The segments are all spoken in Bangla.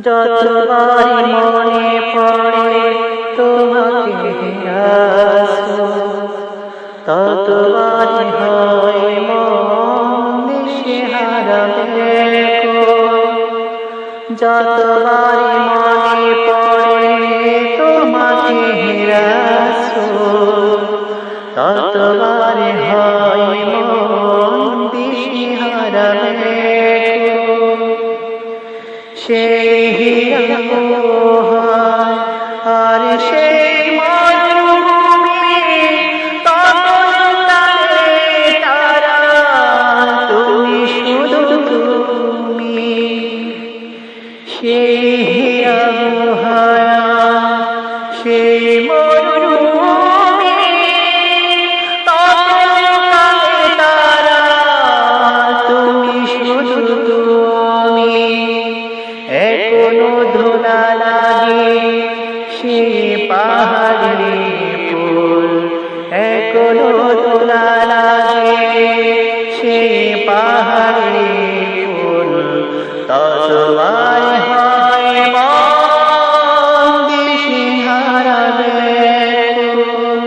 যতবারই মনে পড়ে তোমাকে রাসূল, ততবারই হয় মন দিশেহারা ব্যাকুল। যতবারই মনে পড়ে তোমাকে রাসূল, ততবারই হয় মন দিশেহারা ব্যাকুল। সেই হীরা মোহন আর সেই মরুভূমি, তখন তারে তারা তুমি, শুধু তুমি। সেই হীরা মোহন সেই মরুভূমি, তখন তারে তারা তুমি, শুধু তুমি। এখনো ধুলা লাগে সে পাহাড়ি ফুল, এখনো ধুলা লাগে সে পাহাড়ি ফুল। ততবার হয় মন দিশেহারা ব্যাকুল।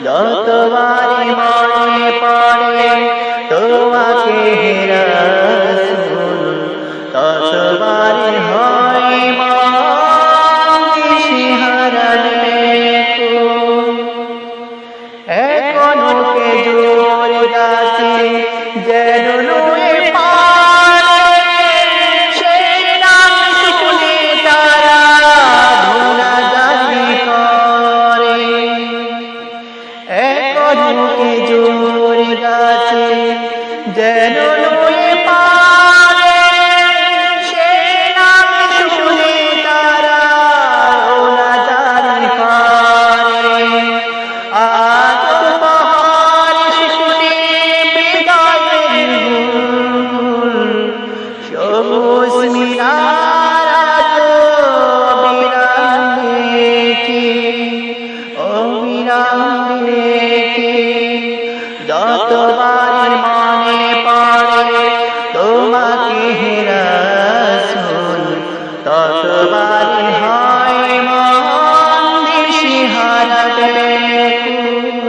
যতবার মনে পড়ে তোমাকে রাসূল, ততবার হয় মন দিশেহারা ব্যাকুল। এখনো খেজুর গাছে যেন নুয়ে পড়ে, সেই নাম শুনে তারা ধুলাঝাড়ি করে। এখনো খেজুর গাছে যেন নুয়ে পড়ে, সেই নাম শুনে তারা ধুলাঝাড়ি করে। আজ পাহাড় শুনে হৃদয়ের হুল, সবুজ মিনার আজ অবিরাম দেখি, অবিরাম দেখি। যতবার মনে পড়ে তোমাকে রাসূল, ততবার হয় মন দিশেহারা ব্যাকুল।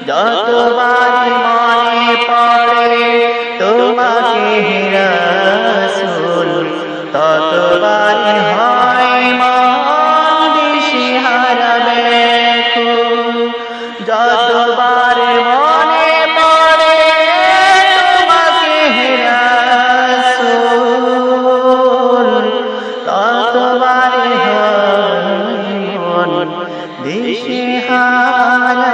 যতবার মনে পড়ে তোমাকে রাসূল, ততবার হয় মন দিশেহারা ব্যাকুল। যতবার মনে পড়ে তোমাকে রাসূল, ততবার হয় মন দিশেহারা